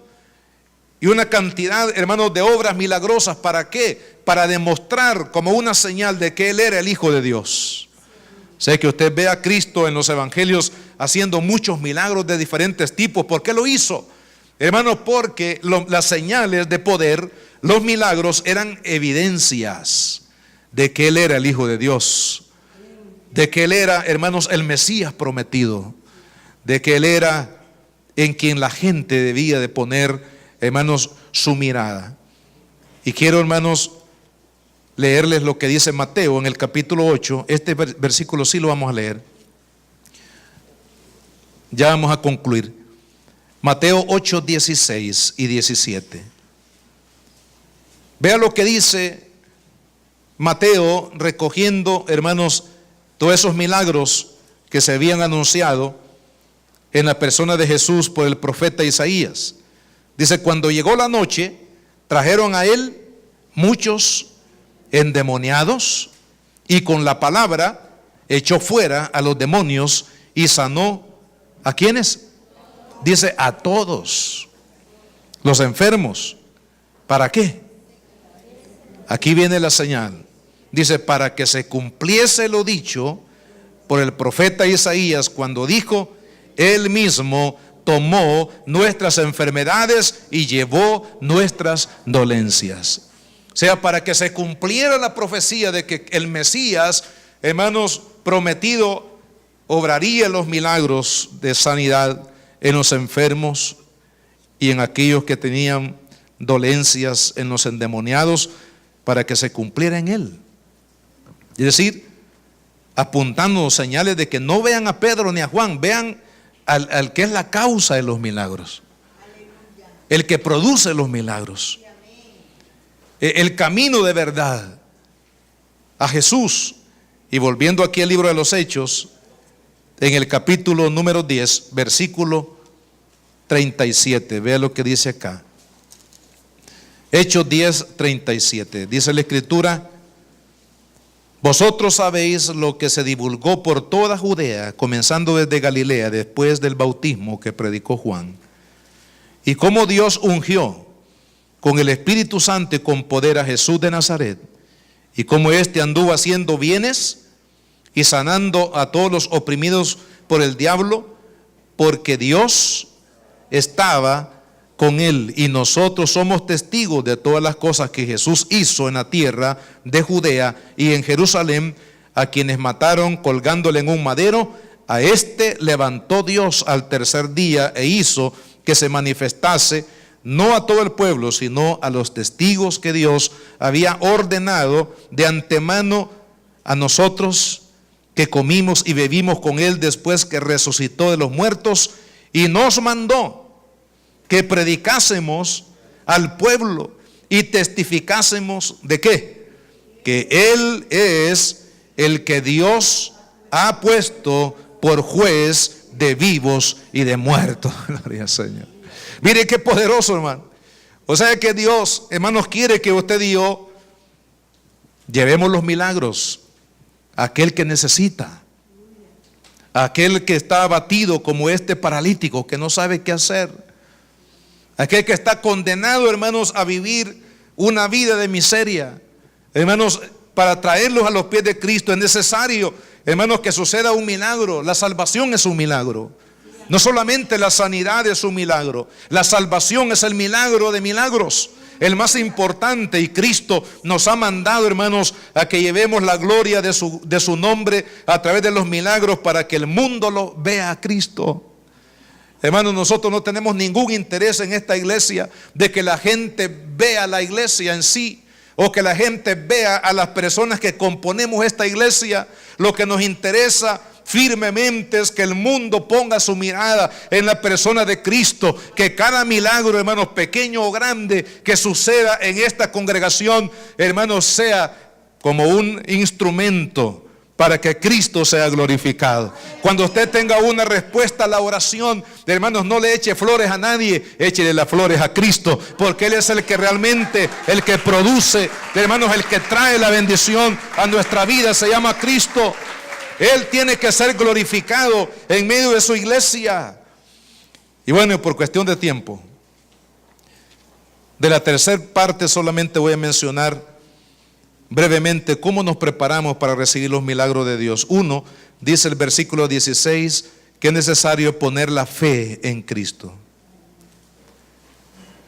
y una cantidad, hermanos, de obras milagrosas. ¿Para qué? Para demostrar como una señal de que él era el Hijo de Dios. Sé que usted ve a Cristo en los evangelios haciendo muchos milagros de diferentes tipos. ¿Por qué lo hizo? Hermanos, porque las señales de poder, los milagros eran evidencias de que él era el Hijo de Dios, de que él era, hermanos, el Mesías prometido, de que él era en quien la gente debía de poner, hermanos, su mirada. Y quiero, hermanos, leerles lo que dice Mateo en el capítulo 8. Este versículo sí lo vamos a leer. Ya vamos a concluir. Mateo 8, 16 y 17. Vea lo que dice Mateo, recogiendo, hermanos, todos esos milagros que se habían anunciado en la persona de Jesús por el profeta Isaías. Dice, cuando llegó la noche, trajeron a él muchos endemoniados, y con la palabra echó fuera a los demonios y sanó ¿a quiénes? Dice, a todos los enfermos. ¿Para qué? Aquí viene la señal. Dice, para que se cumpliese lo dicho por el profeta Isaías cuando dijo, él mismo tomó nuestras enfermedades y llevó nuestras dolencias. O sea, para que se cumpliera la profecía de que el Mesías, hermanos, prometido, obraría los milagros de sanidad en los enfermos y en aquellos que tenían dolencias, en los endemoniados, para que se cumpliera en él. Es decir, apuntando señales de que no vean a Pedro ni a Juan, vean al que es la causa de los milagros, el que produce los milagros, el camino de verdad, a Jesús. Y volviendo aquí al libro de los Hechos, en el capítulo número 10, versículo 37, vea lo que dice acá. Hechos 10, 37, dice la Escritura: vosotros sabéis lo que se divulgó por toda Judea, comenzando desde Galilea, después del bautismo que predicó Juan, y cómo Dios ungió con el Espíritu Santo y con poder a Jesús de Nazaret, y cómo éste anduvo haciendo bienes y sanando a todos los oprimidos por el diablo, porque Dios estaba con él. Y nosotros somos testigos de todas las cosas que Jesús hizo en la tierra de Judea y en Jerusalén, a quienes mataron colgándole en un madero, a este levantó Dios al tercer día e hizo que se manifestase no a todo el pueblo, sino a los testigos que Dios había ordenado de antemano a nosotros que comimos y bebimos con él después que resucitó de los muertos, y nos mandó que predicásemos al pueblo y testificásemos ¿de qué? Que él es el que Dios ha puesto por juez de vivos y de muertos. Gloria al Señor. Mire qué poderoso, hermano. O sea que Dios, hermanos, quiere que usted y yo llevemos los milagros a aquel que necesita, a aquel que está abatido como este paralítico que no sabe qué hacer, aquel que está condenado, hermanos, a vivir una vida de miseria. Hermanos, para traerlos a los pies de Cristo es necesario, hermanos, que suceda un milagro. La salvación es un milagro. No solamente la sanidad es un milagro, la salvación es el milagro de milagros, el más importante, y Cristo nos ha mandado, hermanos, a que llevemos la gloria de su nombre a través de los milagros para que el mundo lo vea a Cristo. Hermanos, nosotros no tenemos ningún interés en esta iglesia de que la gente vea la iglesia en sí, o que la gente vea a las personas que componemos esta iglesia. Lo que nos interesa firmemente es que el mundo ponga su mirada en la persona de Cristo, que cada milagro, hermanos, pequeño o grande, que suceda en esta congregación, hermanos, sea como un instrumento para que Cristo sea glorificado. Cuando usted tenga una respuesta a la oración, hermanos, no le eche flores a nadie, échele las flores a Cristo, porque Él es el que realmente, el que produce, hermanos, el que trae la bendición a nuestra vida, se llama Cristo. Él tiene que ser glorificado en medio de su iglesia. Y bueno, por cuestión de tiempo, de la tercera parte solamente voy a mencionar brevemente cómo nos preparamos para recibir los milagros de Dios. Uno, dice el versículo 16, que es necesario poner la fe en Cristo.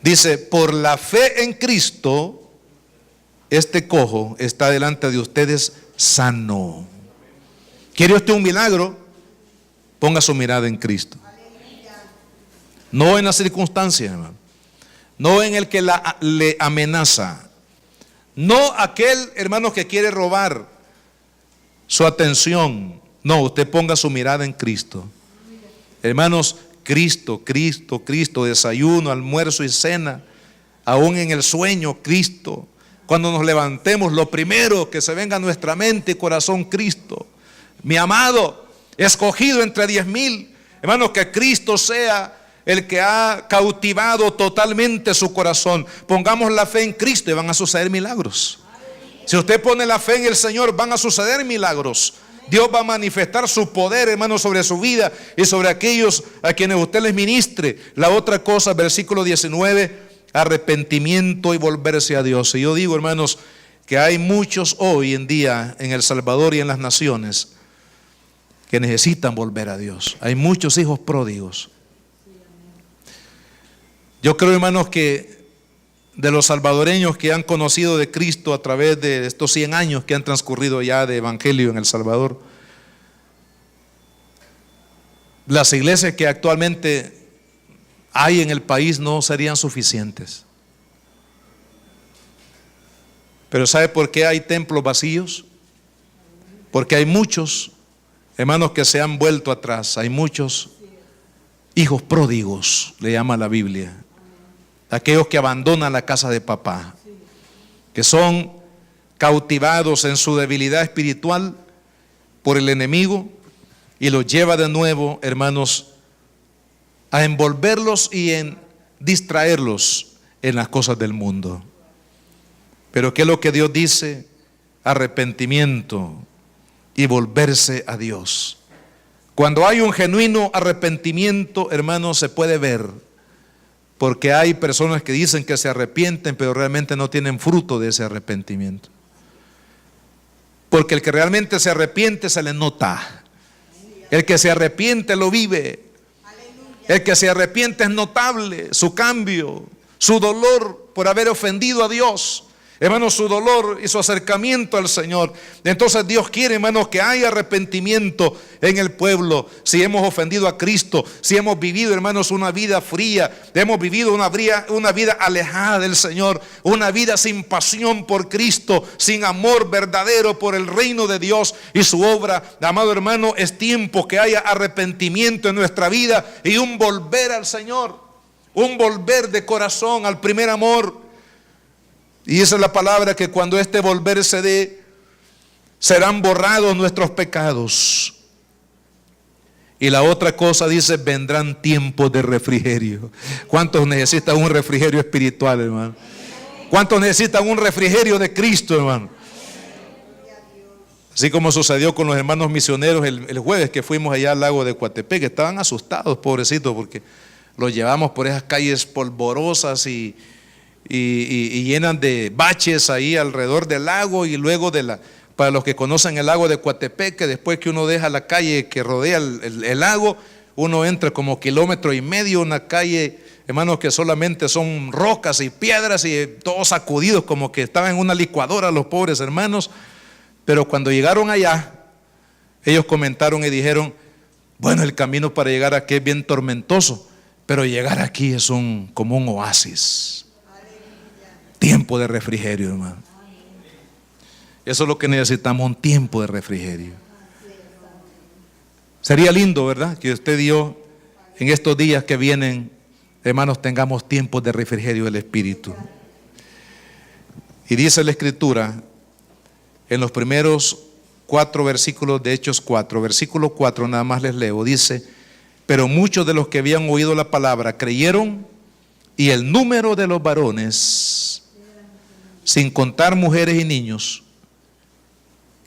Dice, por la fe en Cristo, este cojo está delante de ustedes sano. ¿Quiere usted un milagro? Ponga su mirada en Cristo. No en las circunstancias, hermano. No en el que le amenaza. No aquel, hermano, que quiere robar su atención. No, usted ponga su mirada en Cristo. Hermanos, Cristo, Cristo, Cristo, desayuno, almuerzo y cena. Aún en el sueño, Cristo. Cuando nos levantemos, lo primero que se venga a nuestra mente y corazón, Cristo. Mi amado, escogido entre 10,000, hermanos, que Cristo sea el que ha cautivado totalmente su corazón. Pongamos la fe en Cristo y van a suceder milagros. Si usted pone la fe en el Señor, van a suceder milagros. Dios va a manifestar su poder, hermanos, sobre su vida y sobre aquellos a quienes usted les ministre. La otra cosa, versículo 19, arrepentimiento y volverse a Dios. Y yo digo, hermanos, que hay muchos hoy en día en El Salvador y en las naciones que necesitan volver a Dios. Hay muchos hijos pródigos. Yo creo, hermanos, que de los salvadoreños que han conocido de Cristo a través de estos 100 años que han transcurrido ya de evangelio en El Salvador, las iglesias que actualmente hay en el país no serían suficientes. Pero ¿sabe por qué hay templos vacíos? Porque hay muchos hermanos que se han vuelto atrás. Hay muchos hijos pródigos, le llama la Biblia. Aquellos que abandonan la casa de papá, que son cautivados en su debilidad espiritual por el enemigo y los lleva de nuevo, hermanos, a envolverlos y en distraerlos en las cosas del mundo. Pero ¿qué es lo que Dios dice? Arrepentimiento y volverse a Dios. Cuando hay un genuino arrepentimiento, hermanos, se puede ver, porque hay personas que dicen que se arrepienten, pero realmente no tienen fruto de ese arrepentimiento. Porque el que realmente se arrepiente se le nota. El que se arrepiente lo vive. El que se arrepiente es notable su cambio, su dolor por haber ofendido a Dios. hermanos, su dolor y su acercamiento al Señor. Entonces Dios quiere, hermanos, que haya arrepentimiento en el pueblo. Si hemos ofendido a Cristo, si hemos vivido, hermanos, una vida fría, hemos vivido una vida alejada del Señor, una vida sin pasión por Cristo, sin amor verdadero por el reino de Dios y su obra, amado hermano, es tiempo que haya arrepentimiento en nuestra vida y un volver al Señor, un volver de corazón al primer amor. Y esa es la palabra, que cuando este volver se dé, serán borrados nuestros pecados. Y la otra cosa dice, vendrán tiempos de refrigerio. ¿Cuántos necesitan un refrigerio espiritual, hermano? ¿Cuántos necesitan un refrigerio de Cristo, hermano? Así como sucedió con los hermanos misioneros el jueves que fuimos allá al lago de Coatepec, que estaban asustados, pobrecitos, porque los llevamos por esas calles polvorosas y llenan de baches ahí alrededor del lago. Y luego para los que conocen el lago de Coatepec, que después que uno deja la calle que rodea el lago, uno entra como 1,5 kilómetros, una calle, hermanos, que solamente son rocas y piedras y todos sacudidos como que estaban en una licuadora los pobres hermanos. Pero cuando llegaron allá, ellos comentaron y dijeron, bueno, el camino para llegar aquí es bien tormentoso, pero llegar aquí es como un oasis. Tiempo de refrigerio, hermano. Eso es lo que necesitamos, un tiempo de refrigerio. Sería lindo, ¿verdad?, que usted y yo en estos días que vienen, hermanos, tengamos tiempos de refrigerio del Espíritu. Y dice la Escritura en los primeros 4 versículos de Hechos 4, versículo 4 nada más les leo, dice, pero muchos de los que habían oído la palabra creyeron, y el número de los varones, sin contar mujeres y niños,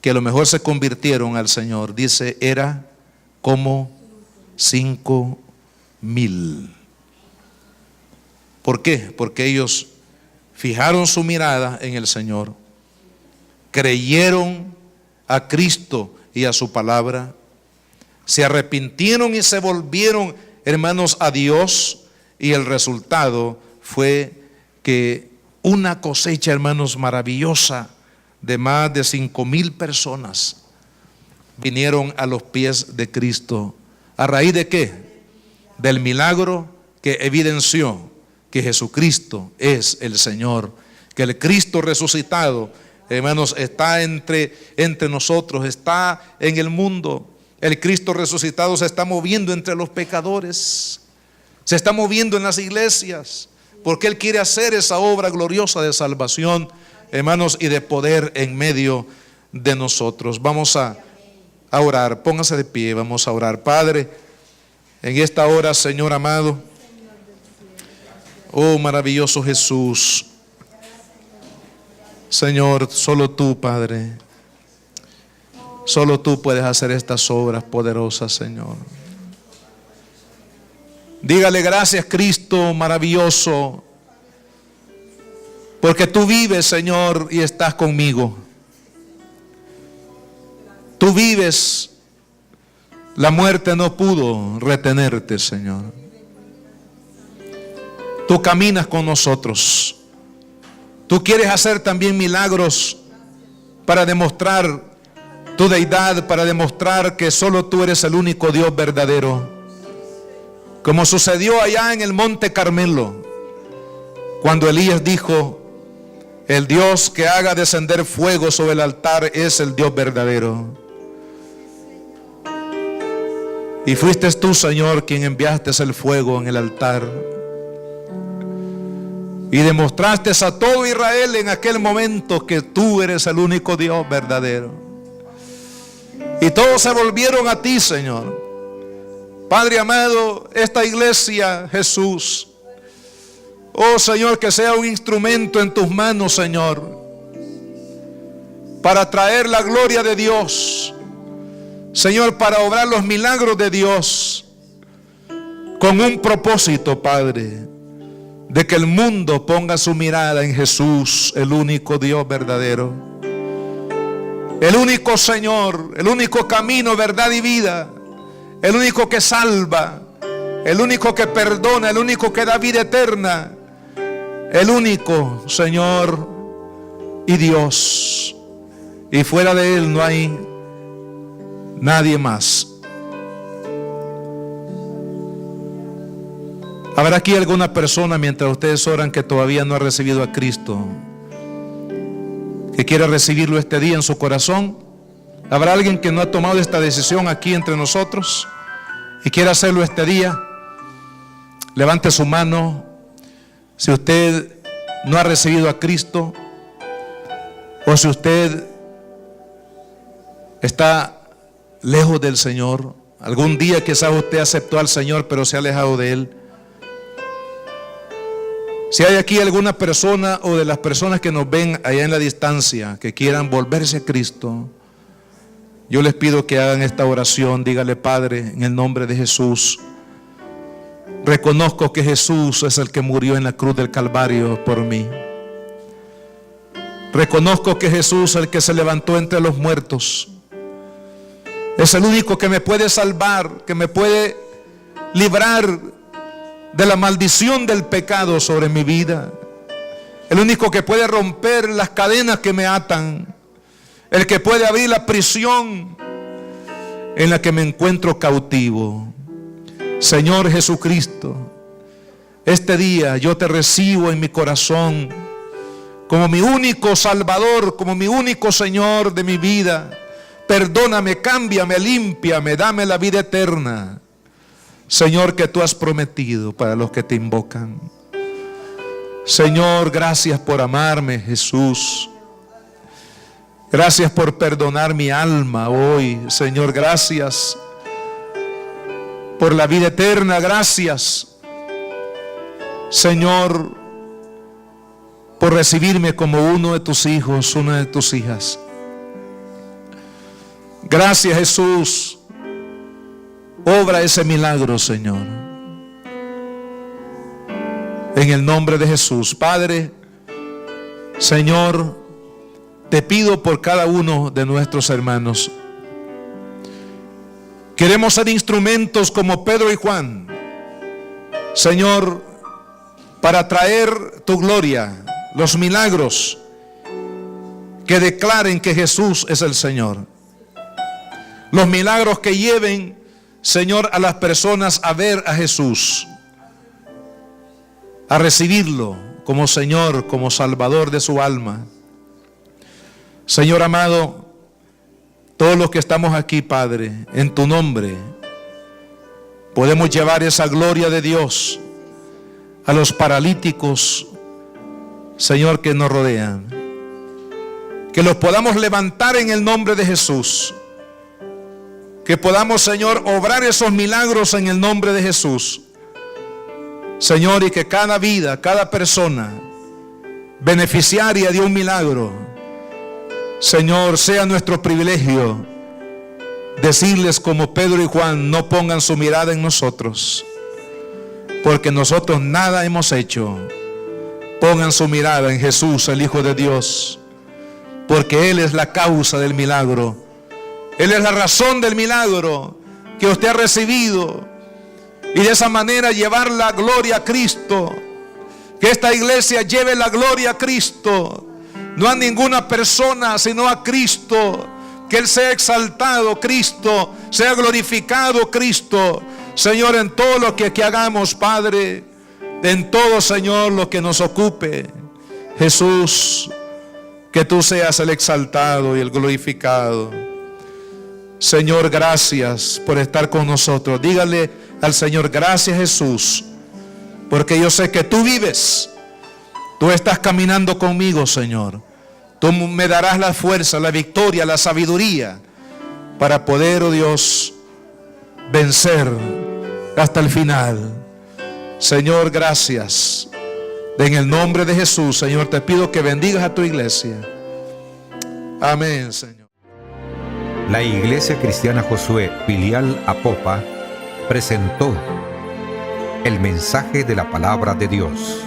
que a lo mejor se convirtieron al Señor, dice, era como 5,000. ¿Por qué? Porque ellos fijaron su mirada en el Señor, creyeron a Cristo y a su palabra, se arrepintieron y se volvieron, hermanos, a Dios, y el resultado fue que una cosecha, hermanos, maravillosa de más de 5,000 personas vinieron a los pies de Cristo. ¿A raíz de qué? Del milagro que evidenció que Jesucristo es el Señor, que el Cristo resucitado, hermanos, está entre nosotros, está en el mundo. El Cristo resucitado se está moviendo entre los pecadores, se está moviendo en las iglesias, porque Él quiere hacer esa obra gloriosa de salvación, hermanos, y de poder en medio de nosotros. Vamos a orar, póngase de pie, vamos a orar. Padre, en esta hora, Señor amado, oh maravilloso Jesús, Señor, solo tú, Padre, solo tú puedes hacer estas obras poderosas, Señor. Dígale gracias, Cristo maravilloso, porque tú vives, Señor, y estás conmigo. Tú vives, la muerte no pudo retenerte, Señor. Tú caminas con nosotros. Tú quieres hacer también milagros para demostrar tu deidad, para demostrar que solo tú eres el único Dios verdadero. Como sucedió allá en el monte Carmelo, cuando Elías dijo, el Dios que haga descender fuego sobre el altar es el Dios verdadero. Y fuiste tú, Señor, quien enviaste el fuego en el altar y demostraste a todo Israel en aquel momento que tú eres el único Dios verdadero. Y todos se volvieron a ti, Señor. Padre amado, esta iglesia, Jesús, oh Señor, que sea un instrumento en tus manos, Señor, para traer la gloria de Dios, Señor, para obrar los milagros de Dios, con un propósito, Padre, de que el mundo ponga su mirada en Jesús, el único Dios verdadero, el único Señor, el único camino, verdad y vida, el único que salva, el único que perdona, el único que da vida eterna, el único, Señor, y Dios, y fuera de Él no hay nadie más. ¿Habrá aquí alguna persona mientras ustedes oran que todavía no ha recibido a Cristo, que quiera recibirlo este día en su corazón? ¿Habrá alguien que no ha tomado esta decisión aquí entre nosotros y quiera hacerlo este día? Levante su mano. Si usted no ha recibido a Cristo, o si usted está lejos del Señor, algún día quizás usted aceptó al Señor pero se ha alejado de Él. Si hay aquí alguna persona o de las personas que nos ven allá en la distancia que quieran volverse a Cristo, yo les pido que hagan esta oración. Dígale: Padre, en el nombre de Jesús, reconozco que Jesús es el que murió en la cruz del Calvario por mí. Reconozco que Jesús, el que se levantó entre los muertos, es el único que me puede salvar, que me puede librar de la maldición del pecado sobre mi vida. El único que puede romper las cadenas que me atan. El que puede abrir la prisión en la que me encuentro cautivo. Señor Jesucristo, este día yo te recibo en mi corazón como mi único Salvador, como mi único Señor de mi vida. Perdóname, cámbiame, límpiame, dame la vida eterna, Señor, que tú has prometido para los que te invocan. Señor, gracias por amarme, Jesús. Gracias por perdonar mi alma hoy, Señor. Gracias por la vida eterna. Gracias, Señor, por recibirme como uno de tus hijos, una de tus hijas. Gracias, Jesús. Obra ese milagro, Señor. En el nombre de Jesús. Padre, Señor, te pido por cada uno de nuestros hermanos. Queremos ser instrumentos como Pedro y Juan, Señor, para traer tu gloria, los milagros que declaren que Jesús es el Señor. Los milagros que lleven, Señor, a las personas a ver a Jesús, a recibirlo como Señor, como Salvador de su alma. Señor amado, todos los que estamos aquí, Padre, en tu nombre, podemos llevar esa gloria de Dios a los paralíticos, Señor, que nos rodean. Que los podamos levantar en el nombre de Jesús. Que podamos, Señor, obrar esos milagros en el nombre de Jesús. Señor, y que cada vida, cada persona beneficiaria de un milagro, Señor, sea nuestro privilegio decirles como Pedro y Juan: no pongan su mirada en nosotros, porque nosotros nada hemos hecho. Pongan su mirada en Jesús, el Hijo de Dios, porque Él es la causa del milagro. Él es la razón del milagro que usted ha recibido. Y de esa manera llevar la gloria a Cristo. Que esta iglesia lleve la gloria a Cristo. No a ninguna persona, sino a Cristo. Que Él sea exaltado, Cristo. Sea glorificado, Cristo. Señor, en todo lo que hagamos, Padre. En todo, Señor, lo que nos ocupe. Jesús, que tú seas el exaltado y el glorificado. Señor, gracias por estar con nosotros. Dígale al Señor: gracias, Jesús, porque yo sé que tú vives. Tú estás caminando conmigo, Señor. Tú me darás la fuerza, la victoria, la sabiduría para poder, oh Dios, vencer hasta el final. Señor, gracias. En el nombre de Jesús, Señor, te pido que bendigas a tu iglesia. Amén, Señor. La Iglesia Cristiana Josué, filial Apopa, presentó el mensaje de la palabra de Dios.